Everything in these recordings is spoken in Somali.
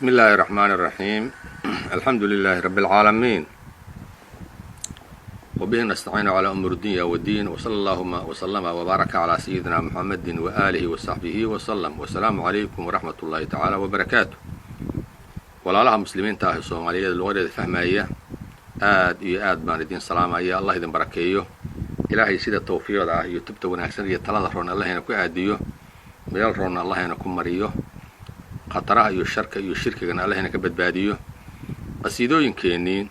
بسم الله الرحمن الرحيم الحمد لله رب العالمين وبه نستعين على أمور الدنيا والدين وصلى اللهم وسلم وبارك على سيدنا محمد وآله وصحبه وسلم والسلام عليكم ورحمة الله تعالى وبركاته walaalaha muslimiinta ah Soomaaliyeed luqadeeda fahmaya aad iyo aad baan idin salaamaya Allah idin barakeeyo ilaahay sida tawfiiqda ah iyo tubta wanaagsan iyo talada roon Allahna ku aadiyo meel roon Allahna ku mariyo qataraha iyo sharka iyo shirkiga Allahna ka badbaadiyo qasiidooyinkeennii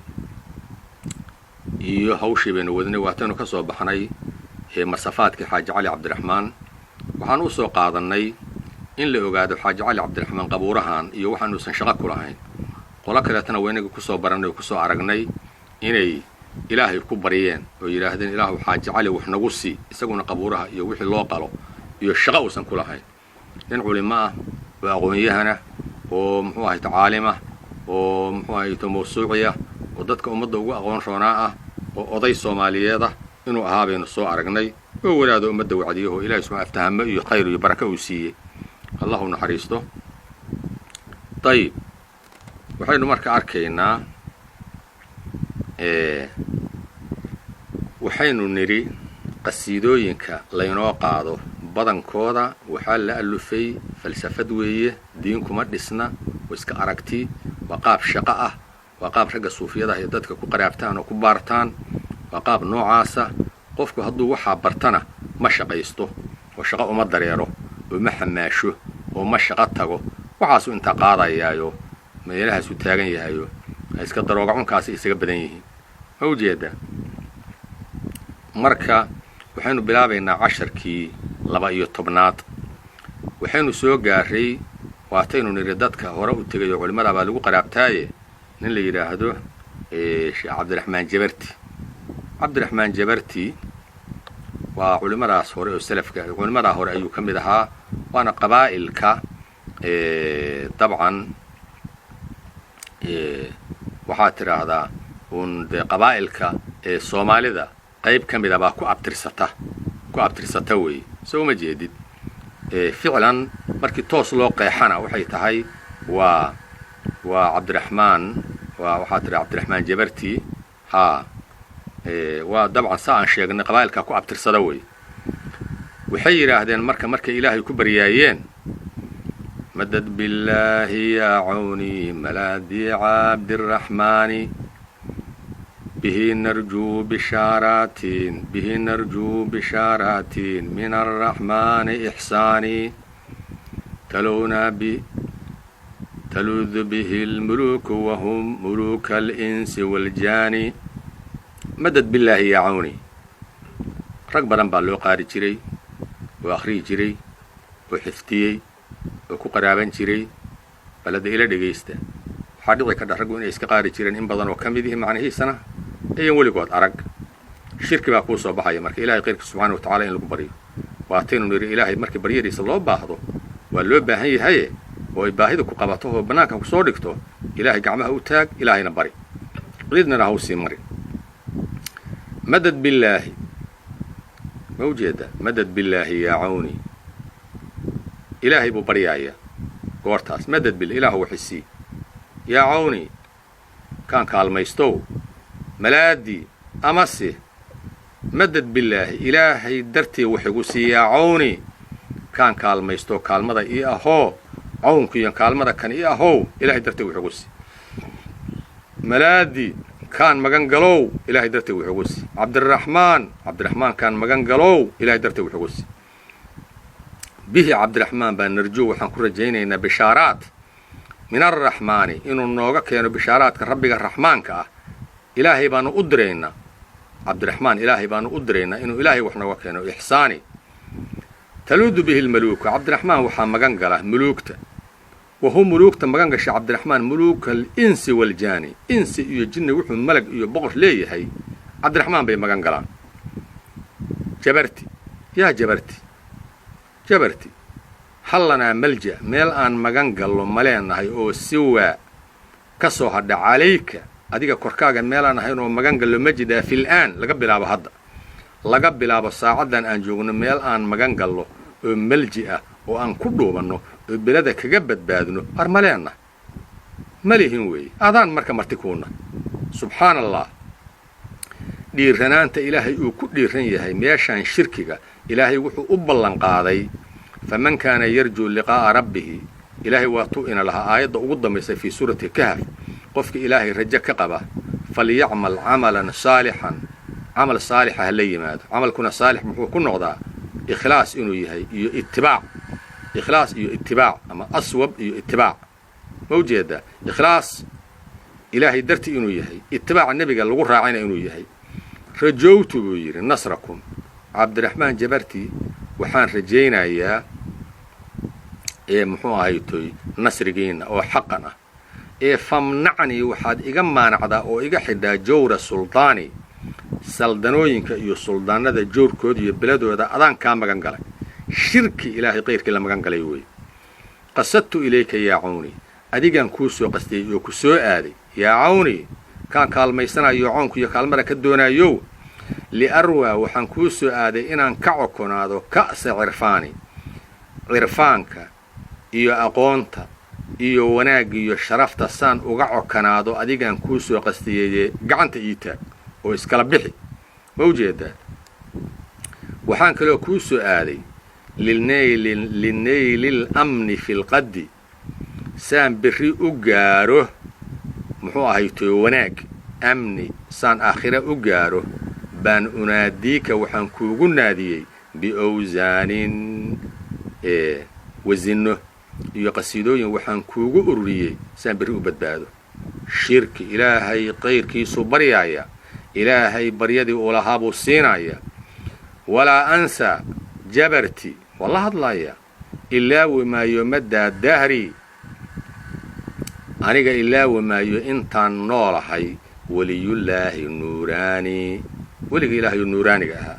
iyo hawshibeena wadnay waatanu ka soo baxnay masafaadka Xaaji Cali Cabdiraxmaan waxaan u soo qaadanay in la ogaado Xaaji Cali Cabdiraxmaan qabuurahan iyo waxaanu san shaqo ku lahayn qola kaleetana weynaga ku soo baranay ku soo aragnay inay ilaahay ku bariyeen oo yiraahdeen ilaahu Xaaji Cali wax nagu sii isaguna qabuuraha iyo wixii loo qalo iyo shaqo uusan ku lahayn in culimo oo aqoon-yahana oo muxuu ahay tacaalima oo muxuu ahay mawsuuciya oo dadka ummadda ugu aqoon roonaa ah oo oday Soomaaliyeed ah inuu ahaabeenu soo aragnay oo walaado ummadda wacdiyo ilaahay subhanahu wa ta'ala iyo khayr iyo baraka uu siiyay الله نحرسته طيب waxaynu marka arkaynaa waxaynu niri qasiidooyinka laynoo qaado badankooda waxa la alufay falsafad weeye diin kuma dhisna oo iska aragti waa qaab shaqo ah waa qaab ragga suufiyada ay dadka ku qaraabtaan oo ku baartaan waa qaab noocaasa qofku hadduu waxa bartana ma shaqaysto oo shaqo uma dareero oo ma xamaasho oo ma shaqo tago waxaas uu inta qaadayaayo meelahaas uu taagan yahayo iska darooga cunkaasi isaga badan yihiin ma ujeeda marka waxaynu bilaabaynaa 10kii 12aad waxaynu soo gaaray waataynu niri dadka hore u tagay culimada baa lagu qaraabtaaye nin la yiraahdo Sheekh Cabdiraxmaan Jabarti waa culimadaas hore oo salafka culimada hore ayuu kamid ahaa waana qabaa'ilka dabcan waxa tiraahdaa qabaa'ilka Soomaalida qayb kamid ah baa ku abtirsata way soo ma jeedid ficlan markii toos loo qeexana waxay tahay waa Cabdiraxmaan waxa tiraahdaa Cabdiraxmaan Jabarti waa dabcan saan sheegnay qabaa'ilka ku abtirsada way waxay yiraahdeen marka ilaahay ku baryaayeen madad billahi ya auni maladi Cabdiraxmaan bihi narju bisharatin min arrahman ihsani تلوذ به الملوك وهم ملوك الإنس والجان مدد بالله يا عوني rag badan baa loo qaari jiray oo akhri jiray oo xiftiyay oo ku qaraaban jiray balada ila dhageysta waxa dhici ka rag inay iska qaari jireen in badan oo kamid ah macnaheesana ayaan waligood arag shirki baa ku soo baxay marka ilaahay qeyrka subhanahu wa ta'ala in lagu bariyo waataynu niri ilaahay markii bariyadiisa loo baahdo waa loo baahan yahay oo ay baahida ku qabato oo banaanka ku soo dhigto ilaahay gacmaha u taag ilaahayna bari cidna ha u sii marin مدد بالله موجودة مدد بالله يا عوني إلهي ببريايا قورتاس مدد بالإله وحسي يا عوني كان كالميستو ملادي أمسي مدد بالله إلهي درتي وحقوسي يا عوني كان كالميستو كالمدا إيهو عونك ين كالمدا كان إيهو إلهي درتي وحقوسي ملادي كان مغنغلو إلهي درتي وحقوسي عبدالرحمن كان مغنغلو إلهي درتي وحقوسي به عبدالرحمن بان نرجو وحن كرجينينا بشارات من الرحمن إنو نوغا كانوا بشارات كربك الرحمن كاه إلهي بانو أدرينا عبدالرحمن إلهي بانو أدرينا إنو إلهي وحنا كانوا إحساني تلوذ به الملوك عبدالرحمن وحا مغنغله ملوكته وهم ملوك مغنغش عبدالرحمن ملوك الإنس والجاني إنس إيو جن وحو ملك إيو بقر ليه هي عبدالرحمن بي مغنغلان جبرتي يا جبرتي حلنا ملجأ ميل آن مغنغلو ملينا هاي أو سوا كسو هدا عليك أديك كوركاغا ميل آن هاي أو مغنغلو مجدا في الآن لقبل أبا هدا لقبل أبا ساعدان أن جوغن ميل آن مغنغلو ملجأ oo aan ku dhuubanno oo bilada kaga badbaadno armaleena malihin weeye adaan marka marti kuuna subxaan allah dhiiranaanta ilaahay uu ku dhiiran yahay meeshaan shirkiga ilaahay wuxuu u ballan qaaday faman kaana yarjuu liqaa'a rabbihi ilaahay waatuu ina lahaa aayadda ugu dambaysay fii suurati kahf qofka ilaahay rajo ka qaba falyacmal camalan saalixan camal saalixa ha la yimaado camalkuna saalix muxuu ku noqdaa ikhlaas inuu yahay iyo itibaac ikhlaas iyo itibaac ama aswab iyo itibaac ma ujeedaa ikhlaas ilaahay dartii inuu yahay itibaaca nebiga lagu raacayna inuu yahay rajowtu buu yidhi nasrakum cabdiraxmaan jabarti waxaan rajaynayaa muxuu ahaytoy nasrigiinna oo xaqan ah famnacnii waxaad iga maanacdaa oo iga xidhaa jawra suldaani saldanooyinka iyo suldaanada joorkooda iyo beladooda adaan kaa magan galay shirki ilaahay qayrkii la magan galay weeye qasadtu ilayka yaa cawni adigaan kuu soo qastiyey oo ku soo aaday yaa cawni kaan kaalmaysanayo coonku iyo kaalmada ka doonaayow liarwaa waxaan kuu soo aaday inaan ka cokonaado ka'sa cirfaani cirfaanka iyo aqoonta iyo wanaagga iyo sharafta saan uga cokonaado adigaan kuu soo qastiyeye gacanta ii taag oo iskala bixi ma ujeedaa waxaan kaloo kuu soo aaday linayli lamni fi lqaddi saan berri u gaaro muxuu ahaytoy wanaag amni saan aakhira u gaaro baan unaadiika waxaan kuugu naadiyey biowsaanin wasinno iyo qasiidooyin waxaan kuugu ururiyey saan berri u badbaado shirki ilaahay qayrkiisuu baryaaya ilaahay baryadii uu lahaa buu siinaya walaa ansaa jabarti waa la hadlaya ilaawi maayo maddaa dahri aniga ilaawi maayo intaan noolahay weliyullaahi nuuraani weliga ilaahayu nuuraaniga ahaa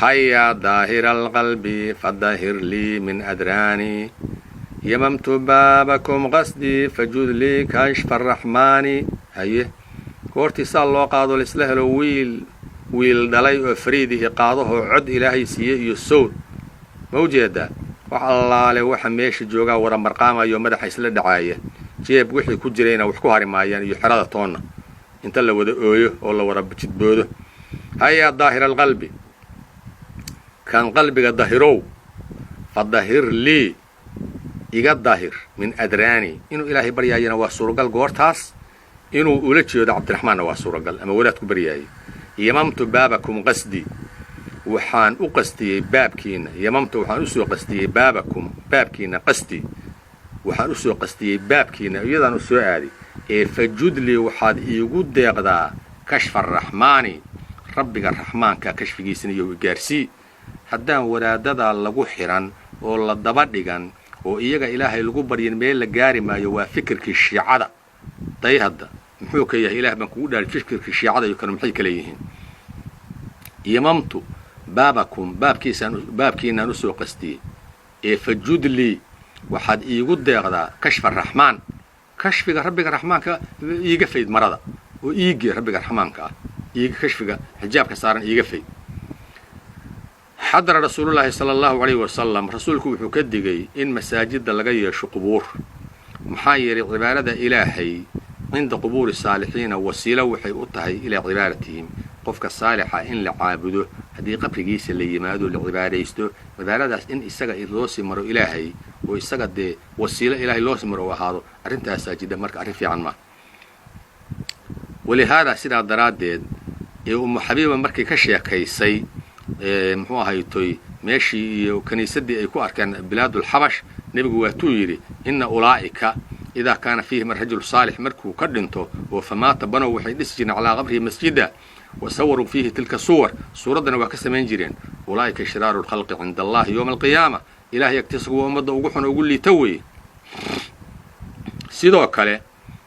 hayaa daahira alqalbi fadahir lii min adraani yamamtu baabakum qasdii fajud lii kashfa araxmaani haye goortii saa loo qaado laisla helo wiil dhalay oo fariidihi qaadahoo cod ilaahay siiye iyo sawd ma ujeedaa wax allaale waxa meesha joogaa wada marqaamayo madaxa isla dhacaaya jeeb wixii ku jirayna wax ku hari maayaan iyo xerada toonna inta la wada ooyo oo la wada jidboodo hayaa daahira alqalbi kan qalbiga dahirow fadahir lii iga daahir min adraani inuu ilaahay baryaayana waa suuragal goortaas inuu ula jeedo cabdiraxmaanna waa suuragal ama wadaadku baryaayay yamamtu baabakum qasdi waxaan u qastiyey baabkiinna yamamtu waxaan usoo qastiyey baabakum baabkiinna qasdi waxaan usoo qastiyey baabkiinna iyadaan u soo aaday fajudlii waxaad iigu deeqdaa kashfa araxmaani rabbiga raxmaanka kashfigiisana iyo gaarsii haddaan wadaadadaa lagu xihan oo la daba dhigan oo iyaga ilaahay lagu baryin meel la gaari maayo waa fikirkii shiicada day hadda muxuu ka yahay ilaah baan kugu dhaari fikirkii shiicada iyo kanu maxay kala yihiin yamamtu baabakum baabkiinaan usoo qastiyey fajudlii waxaad iigu deeqdaa kashfa araxmaan kashfiga rabbiga raxmaanka iiga fayd marada oo iigee rabbiga raxmaanka ah iiga kashfiga xijaabka saaran iiga fayd xadara rasuulullaahi sala allahu calayhi wasalam rasuulku wuxuu ka digay in masaajidda laga yeesho qubuur maxaa yeelay cibaadada ilaahay cinda qubuuri saalixiina wasiilo waxay u tahay ilaa cibaadatihim qofka saalixa in la caabudo haddii qabrigiisa la yimaado la cibaadaysto cibaadadaas in isaga loo sii maro ilaahay oo isaga dee wasiilo ilaahay loo sii maro u ahaado arrintaasaa jidha marka arrin fiican maa walihaadaa sidaa daraaddeed ummu xabiiba markay ka sheekaysay muxuu ahaytoy meeshii iyo kiniisaddii ay ku arkeen bilaadulxabash nebigu waatuu yidhi inna ulaa'ika idaa kaana fiihim arajulu saalix markuu ka dhinto oo famaata banow waxay dhisi jireen calaa qabrihi masjida wa sawaruu fiihi tilka suwar suuraddana waa ka samayn jireen ulaa'ika shiraaru lkhalqi cinda allahi yowma alqiyaama ilahay agtiisa kuwa ummadda ugu xun ugu liita weeye sidoo kale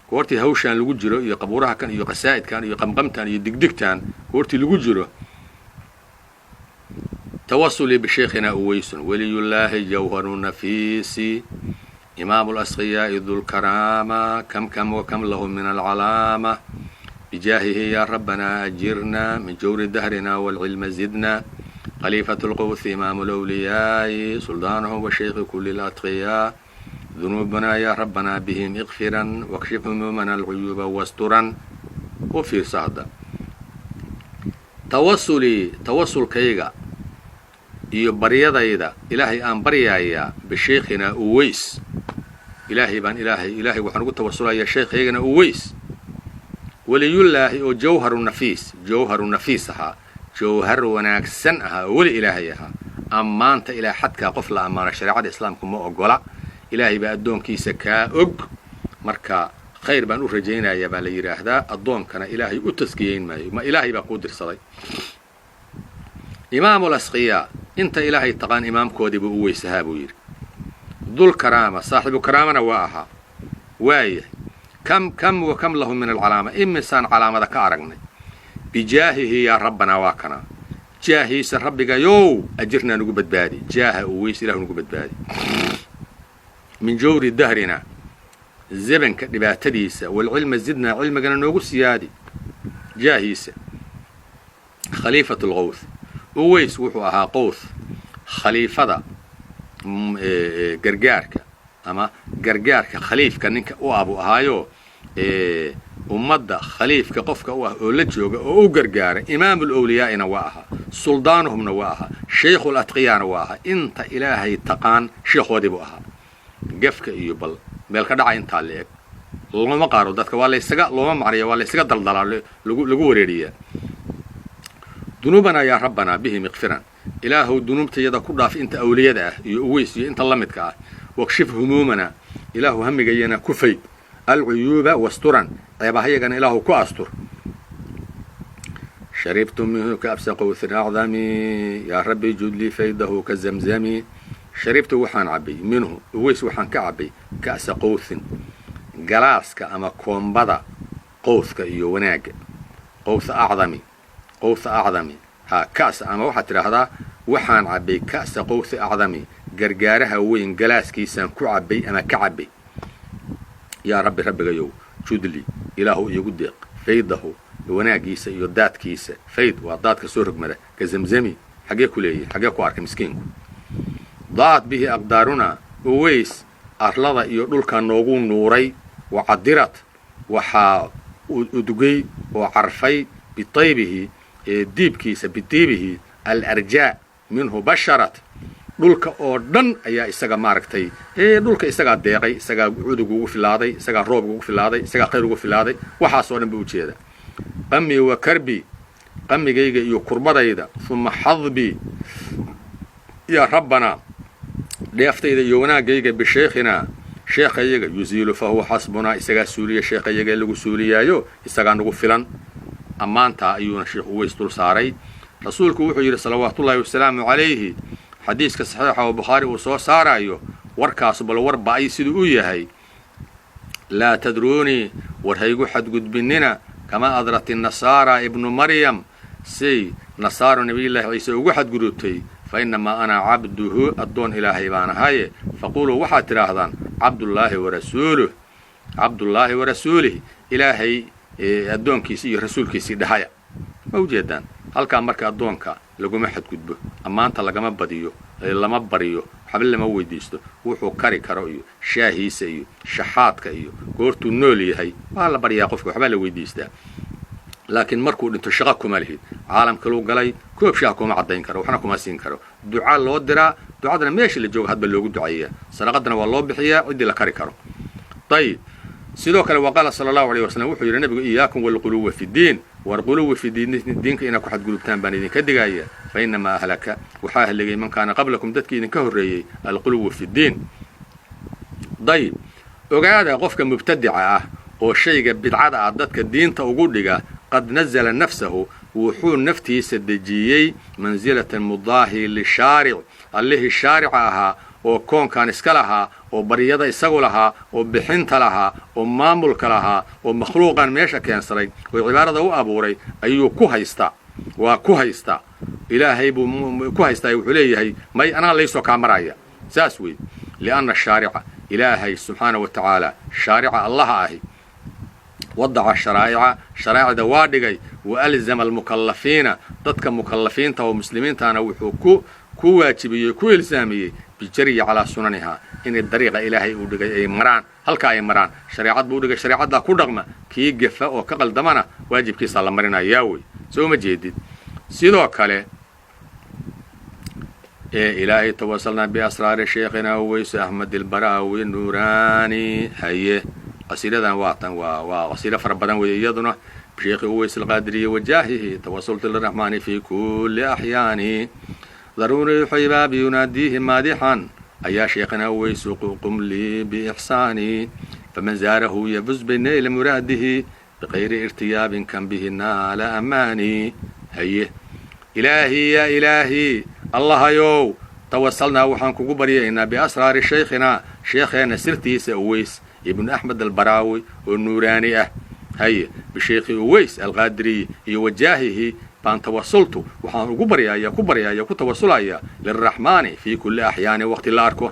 goortii hawshaan lagu jiro iyo qabuuraha kan iyo qasaa'idkan iyo qamqamtan iyo digdigtan goortii lagu jiro tawasulii bisheikhina uweysun weliyullaahi jawharu nafiisi imaamu lasqiyaa'i dulkaraama kam wakam lahu min alcalaama bijaahihi yaa rabbanaa ajirna min jawri dahrina waalcilma zidna khaliifatu lqowthi imaamu lawliyaa'i suldaanahu wa shaykhi kulli latqiyaa ذنوبنا يا ربنا بهم اغفرا واكشف همومنا العيوب واسترا وفي صعدة توصل كيغا iyo baryadayda ilaahay aan baryaaya bisheekhina Uways ilaahay waxaan ugu tawasulaya sheekhaygana Uways waliyullaahi oo jawharun nafiis aha jawhar wanaagsan aha wali ilaahay aha amaanta ilaa xadka qof la amaana shariicada islaamku ma ogola ilaahay baa adoonkiisa ka og marka khayr baan u rajaynayaa baa la yiraahdaa adoonkana ilaahay u taskiyeyn maayo ma ilaahay baa ku dirsaday imaamul asqiya inta ilaahay taqaan imaamkoodii buu Uways ahaa buu yiri dul karaama saaxibu karaamana waa aha waaya كم وكم له من العلامة إمسان علامة كارغنا بجاهه يا ربنا واكنا جاهي سربك يو أجرنا نقبت بادي جاه Uways له نقبت بادي من جور دهرنا زبن كتباتديسة والعلم زدنا علم قنا نوغو سيادي جاهيسة خليفة الغوث Uways وحوها قوث خليفة قرقارك أما قرقارك خليفك ننك أبو أهايو ummadda khaliifka qofka oo la jooga oo u gargaara imaamul awliyaa'ina waa aha suldaanahumna waa aha shaykhul atqiyaana waa aha inta ilaahay taqaan sheekhoodii buu ahaa gafka iyo bal meel ka dhacay inta leeg looma qaaro dadka waa la isaga looma macniyo waa la isaga daldalaa lagu wareeriyaa dunubana ya rabbana bihi mighfiran ilaahu dunubtayada ku dhaaf inta awliyada ah iyo Uways iyo inta la midka ah waqshif humumana ilaahu hamigayana ku fayd العيوب واسترا عيبها يجن إله كأستر شربت منه كأبس قوث أعظم يا ربي جد لي فيده كزمزم شربت وحان عبي منه Uways وحان كعبي كأس قوث جلاس كأما كومبدا قوث كيوناج قوث أعظم ها كأس أما واحد هذا وحان عبي كأس قوث أعظم جرجارها وين جلاس كيسان كعبي أما كعبي يا ربي يو جودلي إلهو يقدق فيده وناجيسة يودات كيسة فيد وضات كسورك مره كزمزمي حاجة كلية حاجة كوارك مسكينكو ضاعت به أقدارنا Uways أرلضا يقول كان نوغون نوري وعدرت وحا أدقي وعرفي بطيبه ديب كيسة بطيبه الأرجاء منه بشرت dhulka oo dhan ayaa isaga maaragtay dhulka isaga deeqay isaga cudug ugu filaaday isaga roob ugu filaaday isaga khayr ugu filaaday waxa soo dhan buu jeeda qammi wa karbi qammigayga iyo kurbadayda thumma hadbi ya rabbana dheeftayda iyo wanaagayga bi sheekhayaga yuzilu fa huwa hasbuna isaga suuliya sheekhayaga lagu suuliyaayo isaga nagu filan amaanta ayuuna sheekh Uways dul saaray rasuulku wuxuu yiri salawaatullaahi wasalaamu alayhi حديث كصحيح وبخاري وصوص سارايو وركاس بالوربا أي سيدو يهي لا تدروني ورهيقو حد قد بننا كما أدرت النصارى ابن مريم سي نصارى نبي الله عيسى وحد قدوتي فإنما أنا عبده الدون إلهي بانا هاي فقولوا وحد راهضان عبد الله ورسوله إلهي الدون كيسي رسول كيسي دهايا موجودان هل كان مركا الدونكا لقوم حد كتبه أما أنت لقما بديو لما بريو حبل لما ويديستو وحو كاري كارويو شاهي سيو شحات كايو قورتو نولي هاي والله بريا قفكو حبل ويديستا لكن مركو انتو شغاكو مالهيد عالم كلو قلاي كوب شاكو معدين كارو وحناكو ماسين كارو دعاء الله ودرا دعاءنا ماشي اللي جوغ هاد بلوغو دعايا سرقدنا والله بحيا ودي لكاري كارو طيب سيدوك وقال صلى الله عليه وسلم وحو يرى النبي إياكم والقلوب في الدين والقلوب في دينك إنك حد قلوبتان بانيدين كدقايا فإنما أهلك وحاه اللي من كان قبلكم دتكي إنك هريي القلوب في الدين طيب وقاعد قفك مبتدعة والشيء بدعة عدتك الدين توجودك قد نزل نفسه وحول نفتي سدجيي منزلة مضاهي للشارع اللي الشارعها وكون كان اسكلها وبريضة يسقلها وبحنت لها وماملك لها ومخلوقا ميشا كينسري وعبارة وأبوري أيو كوهيستا إلهي كوهيستا يوحليه ماي أنا ليسو كامرايا ساسوي لأن الشارع إلهي سبحانه وتعالى شارع الله آهي وضع شرائع دوادقي وألزم المكلفين ضدك مكلفين تو مسلمين تانا وحو كواجبية كو إلزامية bijariyi calaa sunanihaa inay dariiqa ilaahay uu dhigay ay maraan halkaa ay maraan shareecad buu dhigay shareecaddaa ku dhaqma kii gefa oo ka qaldamana waajibkiisaa la marinayaa wey soo ma jeedid sidoo kale إلهي توصلنا بأسرار شيخنا ويس أحمد البراوي النوراني هي قصيدة واطن وقصيدة فربنا ويضنا بشيخ ويس القادري وجاهه توصلت للرحمن في كل أحياني ضروري حبابي يناديه مادحا أيا شيخنا ويس قم لي بإحساني فمن زاره يفز بنيل مراده بغير ارتياب كان به نال أماني هي إلهي يا إلهي الله يو توصلنا وحن كوبرينا بأسرار شيخنا سرتيس أويس ابن أحمد البراوي والنوراني هي بشيخ أويس القادري يوجاهه بان توصلت وحن كوبريا كتوصليا للرحمن في كل أحيان وقت الأركو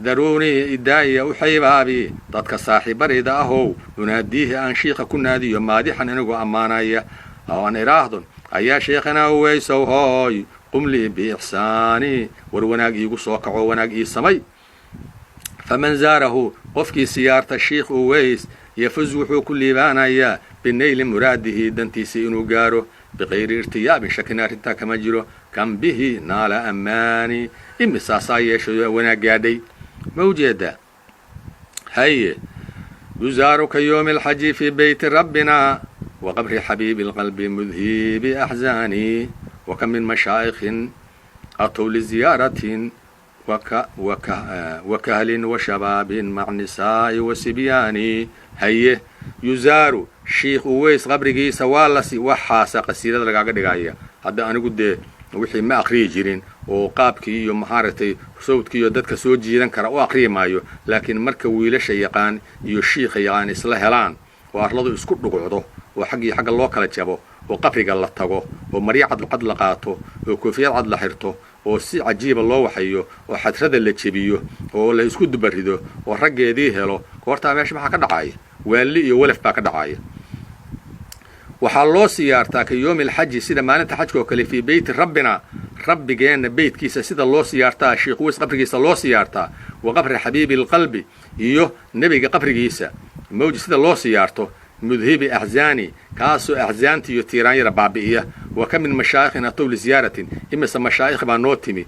ضروري إدايا وحيبابي ضدك صاحب رضاه يناديه أن شيخ كنا دي مادحا أنه أمانايا أو أن إراهض أيا شيخنا أويس وهاي قم لي بإحساني وروناق يقصوك وناق يسمي فمن زاره قفكي سيارة الشيخ أويس يفز وحو كل بانايا بالنيل مراده دنتي سينو قارو بغير ارتياب شكنا رتا كما جرو كم به نال أماني إمساسا يشو وناق يادي موجودة هيا يزارك يوم الحج في بيت ربنا وقبر حبيب القلب مذهب أحزاني وكم من مشايخ أتوا لزيارة وكهل وشباب مع نساء وسبيان هيه يزار شيخ أويس قبرقي سوالسي وحاسة قصيدة لقاقة دقاية هذا أنا قد وحي ما أقري جيرين وقابكي يوم محارتي صوتكي يددك سو جيران كرا وأقري مايو لكن مركا ويلش يقان يو الشيخ يقان إسلاهلان وأرلضو اسكت لقعدو وحقي حق الله كلا جابو وقفرق الله تغو ومريع عد لقاته وكوفية عد لحرته وسي عجيب الله وحيو وحترد اللي تشبيه ولا يسكت بريدو ورق يديه له كورتا ماشي بحا كدعاية واللي يولف باك دعاية وحالو سيارتاك يوم الحج سيدا ما انت حجكو كلي في بيت ربنا رب جينا بيت كيسا سيدا الله سيارتا الشيخ ويس قبر كيسا الله سيارتا وقبر حبيب القلب يو نبي قبر كيسا موجي سيدا الله سيارته مذهب أحزاني كاسو أحزانتي يتيران ربابئية وكم من مشايخنا طول زيارة إما مشايخ بانوتمي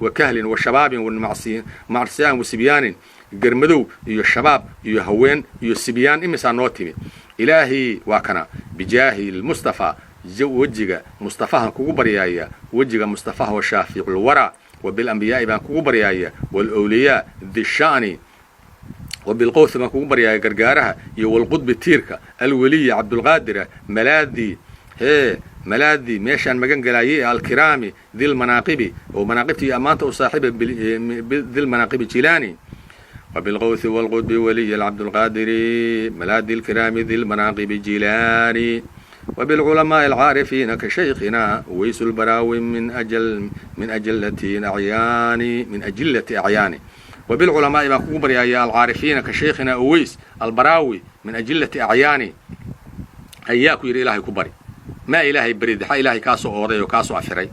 وكهل وشباب ومعصيان وسبيان قرمدو يو الشباب يو هوين يو السبيان إما سانوتمي إلهي واكنا بجاه المصطفى وجه مصطفى كوبريايا وجه مصطفى وشافع الورى وبالأنبياء بان كوبريايا والأولياء ذي الشأن وبالقوث ما كوبريايا قرقارها يو القطب تيركا الولي عبد القادر ملاذي ميشان مجان قلايي الكرامي ذي المناقب ومناقبتي أمانته صاحبه ذي المناقب جيلاني وبالغوث والقطب ولي العبد القادر ملاذي الكرام ذي المناقب جيلاني وبالعلماء العارفين كشيخنا ويس البراوي من أجلة أعياني وبالعلماء ما كبر يا العارفين كشيخنا أويس البراوي من أجلة أعياني هياكو يري إلهي كبري ما إلهي بريد حا إلهي كاسو أوري وكاسو أفري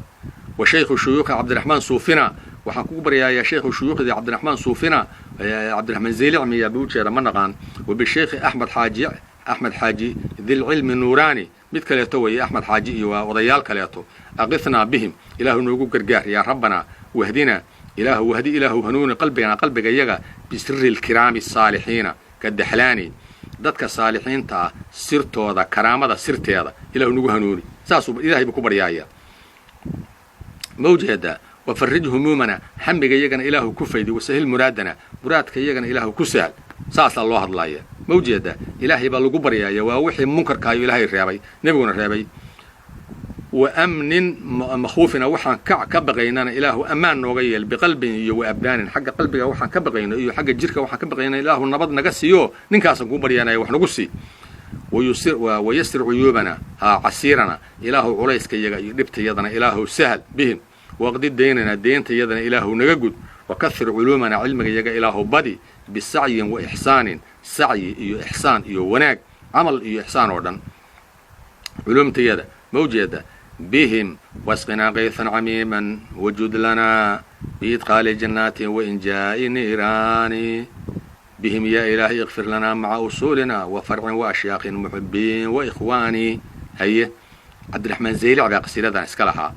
وشيخ الشيوخ عبد الرحمن صوفنا وحن كبر يا شيخ الشيوخ ذي عبد الرحمن صوفنا عبد الرحمن زيلعمي يا بوجه رمنغان وبالشيخ أحمد حاجي ذي العلم النوراني مid kaleeto way Ahmed Xaaji iyo wadayaal kaleeto aqifna bihim ilaahu noogu gargaar ya rabbana wahdina ilaahu wahdi ilaahu hanuuni qalbiga yaga bisirril kiraami saalihiina kadahlani dadka saalihiinta sirtooda karaamada sirteeda ilaahu noogu hanuuni saasuu ilaahay ku baryaaya mawjada وفرج همومنا حمق يجنا إله كفيدي وسهل مرادنا مرادك يجنا إله كسهل ساس الله الله موجودة إلهي بالقبر يا ووحي منكر كايو إلهي الرابي نبينا الرابي وأمن مخوفنا وحن كبغينا إله أمان نوغيل بقلب وأبدان حق قلبك وحن كبغينا حق الجرك وحن كبغينا إله النبض نقسيو ننكاس قبر يانا وحن قسي ويسر عيوبنا عسيرنا إله عليس كي يجبت يدنا إله سهل بهم وقد ديننا دينت يدنا إله نجود وكثر علومنا علمك يجا إله بدي بالسعي وإحسان سعي إحسان وناك عمل إحسان وردن علوم تيدا موجودة بهم واسقنا غيثا عميما وجد لنا بإدخال جنات وإنجاء نيران بهم يا إلهي اغفر لنا مع أصولنا وفرع وأشياخ محبين وإخواني هي عبد الرحمن زيلي على قصيدة اسكالها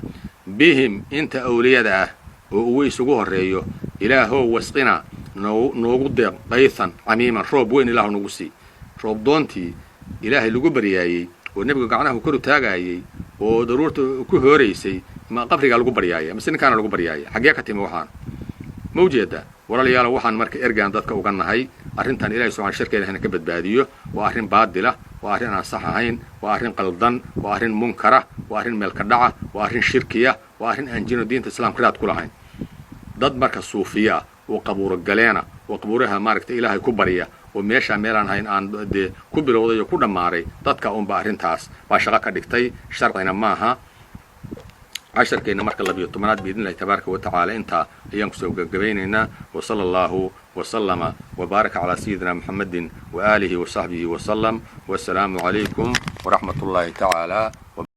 بهم انت أولياء ويسقوه الرئيو إلهو واسقنا نوغد غيثا عميما روب وين إله نوغسي روب دونتي إلهي لغو بريايي والنبي قعناه كرو تاغايي وضرورته كهوريسي ما قفرق لغو بريايي مسنا كان لغو بريايي حقيقة موحان موجودة وراليالا waxaan marka ergaan dadka uga nahay arrintan Ilaahay subhanahu shirkeena hana ka badbaadiyo waa arrin baadila waa arrin aan sax ahayn waa arrin qaldan waa arrin munkara waa arrin meel ka dhaca waa arrin shirkiya waa arrin aan jino diinta islaamka raad ku lahayn dad marka suufiya oo qabuuro galeena oo qabuuraha maaragta Ilaahay ku bariya oo meesha meelaan hayn aan ku bilowday ku dhamaaray dadka uun ba arrintaas waa shaqo ka dhigtay sharcina maaha عشركينا مركز الله بيطمنات بإذن الله تبارك وتعالى انت ينقصوا قبيننا وصلى الله وسلم وبارك على سيدنا محمد وآله وصحبه وسلم والسلام عليكم ورحمة الله تعالى